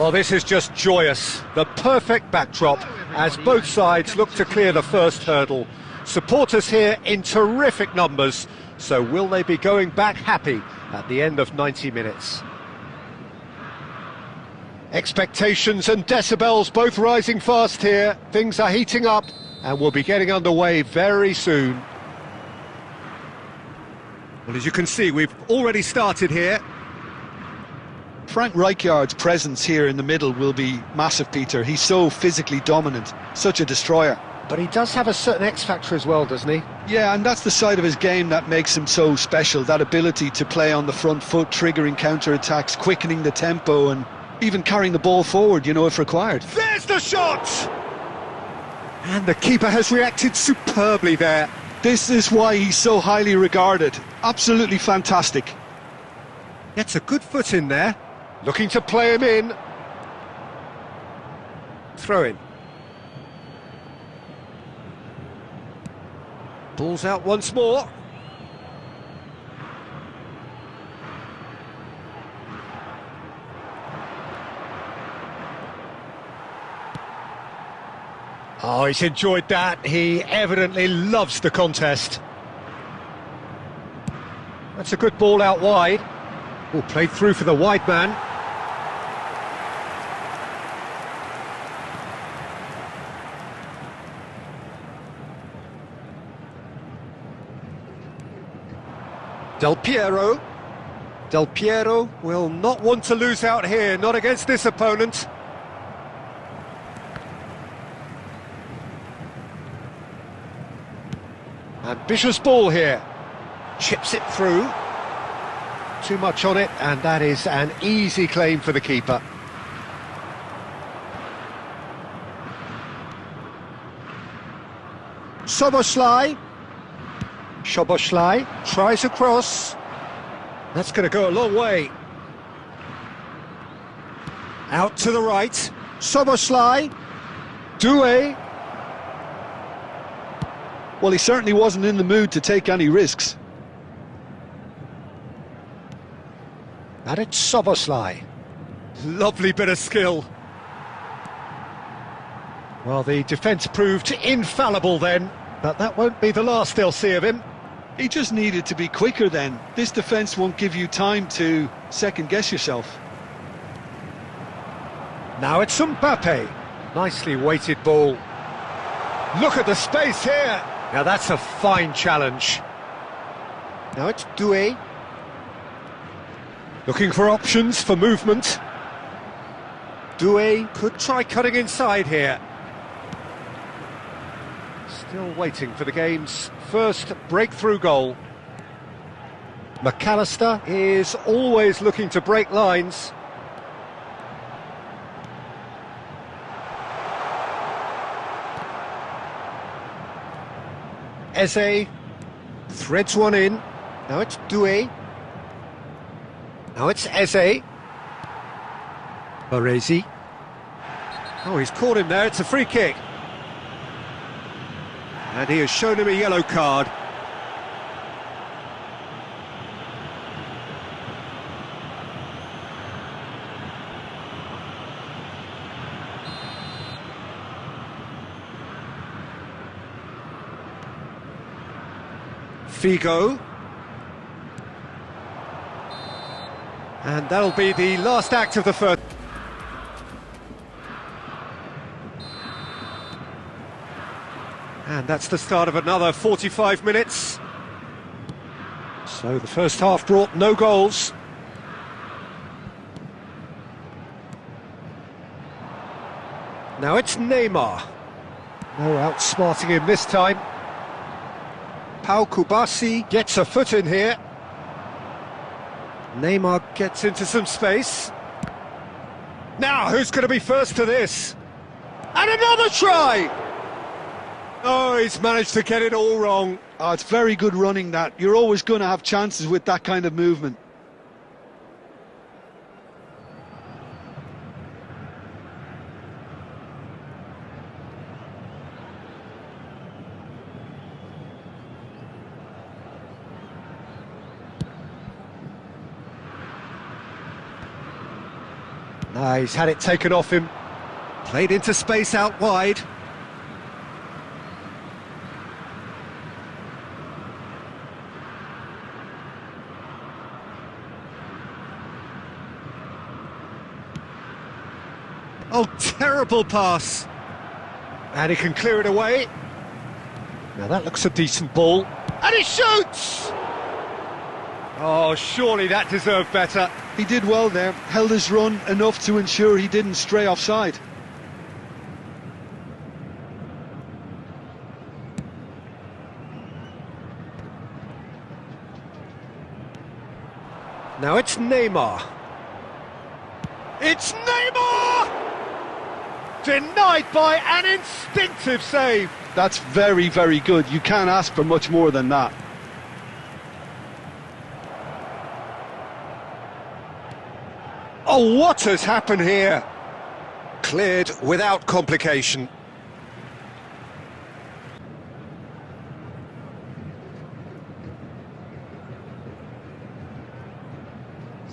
Well, this is just joyous. The perfect backdrop as both sides look to clear the first hurdle. Supporters here in terrific numbers. So will they be going back happy at the end of 90 minutes? Expectations and decibels both rising fast here. Things are heating up and we'll be getting underway very soon. Well, as you can see, we've already started here. Frank Rijkaard's presence here in the middle will be massive, Peter. He's so physically dominant, such a destroyer. But he does have a certain X-factor as well, doesn't he? Yeah, and that's the side of his game that makes him so special, that ability to play on the front foot, triggering counter-attacks, quickening the tempo and even carrying the ball forward, you know, if required. There's the shot! And the keeper has reacted superbly there. This is why he's so highly regarded. Absolutely fantastic. Gets a good foot in there. Looking to play him in. Throw in. Ball's out once more. Oh, he's enjoyed that. He evidently loves the contest. That's a good ball out wide. Oh, played through for the wide man. Del Piero. Del Piero will not want to lose out here, not against this opponent. Ambitious ball here. Chips it through. Too much on it, and that is an easy claim for the keeper. Szoboszlai. Szoboszlai tries across. That's going to go a long way. Out to the right. Szoboszlai. Doué. Well, he certainly wasn't in the mood to take any risks. And it's Szoboszlai. Lovely bit of skill. Well, the defence proved infallible then, but that won't be the last they'll see of him. He just needed to be quicker then. This defence won't give you time to second-guess yourself. Now it's Mbappe. Nicely weighted ball. Look at the space here. Now that's a fine challenge. Now it's Doué. Looking for options for movement. Doué could try cutting inside here. Still waiting for the game's first breakthrough goal. McAllister is always looking to break lines. Eze threads one in. Now it's Doué. Now it's Eze. Baresi. Oh, he's caught him there. It's a free kick. And he has shown him a yellow card. Figo. And that'll be the last act of the first. And that's the start of another 45 minutes. So the first half brought no goals. Now it's Neymar. No outsmarting him this time. Pau Kubasi gets a foot in here. Neymar gets into some space. Now, who's going to be first to this? And another try! Oh, he's managed to get it all wrong. Oh, it's very good running that. You're always going to have chances with that kind of movement. Now he's had it taken off him. Played into space out wide. Oh, terrible pass. And he can clear it away. Now that looks a decent ball. And he shoots! Oh, surely that deserved better. He did well there, held his run enough to ensure he didn't stray offside. Now it's Neymar. It's Neymar! Denied by an instinctive save. That's very, very good. You can't ask for much more than that. Oh, what has happened here? Cleared without complication.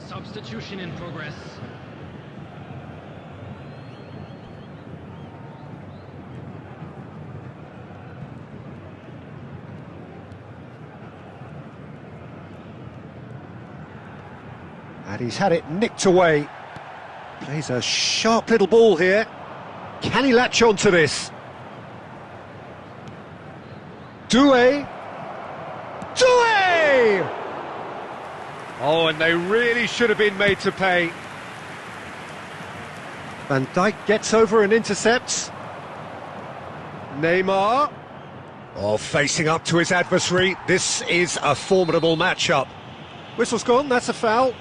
Substitution in progress. And he's had it nicked away. Plays a sharp little ball here. Can he latch on to this? Doué! Doué! Oh, and they really should have been made to pay. Van Dijk gets over and intercepts. Neymar. Oh, facing up to his adversary. This is a formidable matchup. Whistle's gone, that's a foul.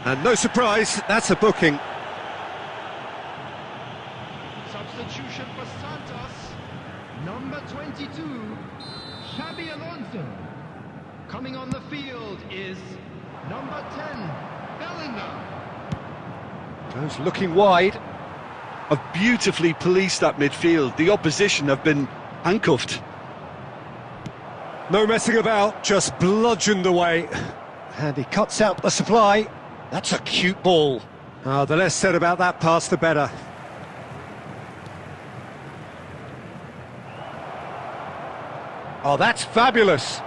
And no surprise, that's a booking. Substitution for Santos. Number 22, Xabi Alonso. Coming on the field is number 10, Bellingham. Goes looking wide. Have beautifully policed that midfield. The opposition have been handcuffed. No messing about, just bludgeoned away. And he cuts out the supply. That's a cute ball. Oh, the less said about that pass, the better. Oh, that's fabulous.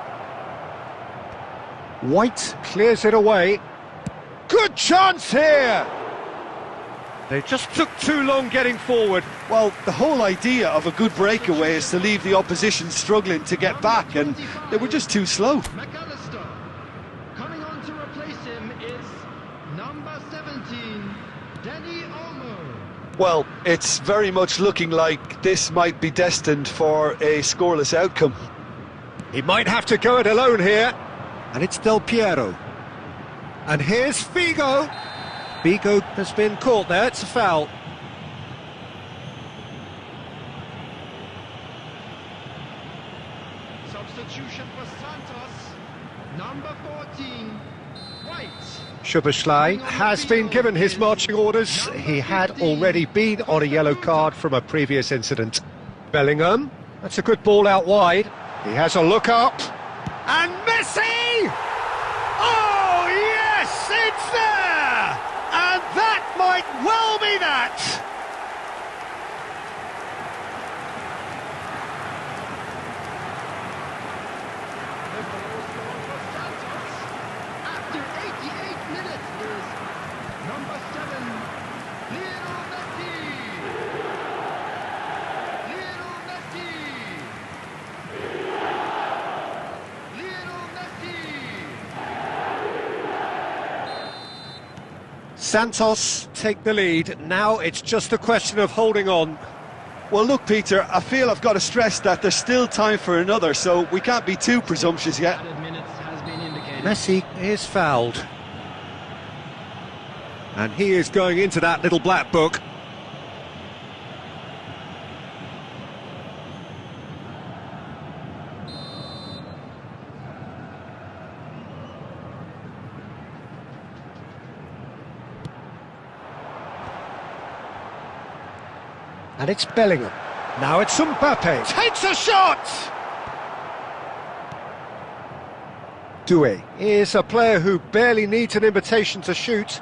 White clears it away. Good chance here! They just took too long getting forward. Well, the whole idea of a good breakaway is to leave the opposition struggling to get back, and they were just too slow. McAllister. Coming on to replace him is number 17, Danny Olmo. Well, it's very much looking like this might be destined for a scoreless outcome. He might have to go it alone here. And it's Del Piero. And here's Figo. Figo has been caught there, it's a foul. Substitution for Santos, number 14, White. Szoboszlai has been given his marching orders. He had already been on a yellow card from a previous incident. Bellingham, that's a good ball out wide. He has a look up. And Messi! Oh, yes, it's there! And that might well be that! The goal scored for Santos after 88 minutes is number 7, Lionel Messi. Lionel Messi. Lionel Messi. Santos take the lead. Now it's just a question of holding on. Well, look, Peter, I feel I've got to stress that there's still time for another, so we can't be too presumptuous yet. Added minutes has been indicated. Messi is fouled. And he is going into that little black book. And it's Bellingham. Now it's Mbappe. Takes a shot! Doué is a player who barely needs an invitation to shoot.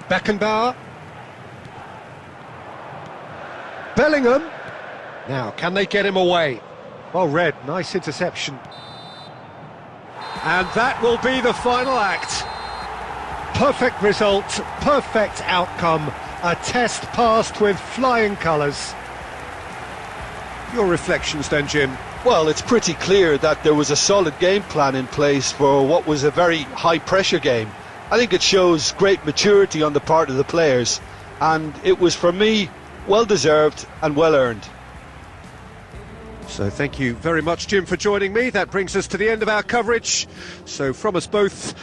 Beckenbauer. Bellingham. Now, can they get him away? Well read, nice interception. And that will be the final act. Perfect result, perfect outcome. A test passed with flying colours. Your reflections then, Jim? Well, it's pretty clear that there was a solid game plan in place for what was a very high-pressure game. I think it shows great maturity on the part of the players, and it was, for me, well-deserved and well-earned. So thank you very much, Jim, for joining me. That brings us to the end of our coverage. So from us both,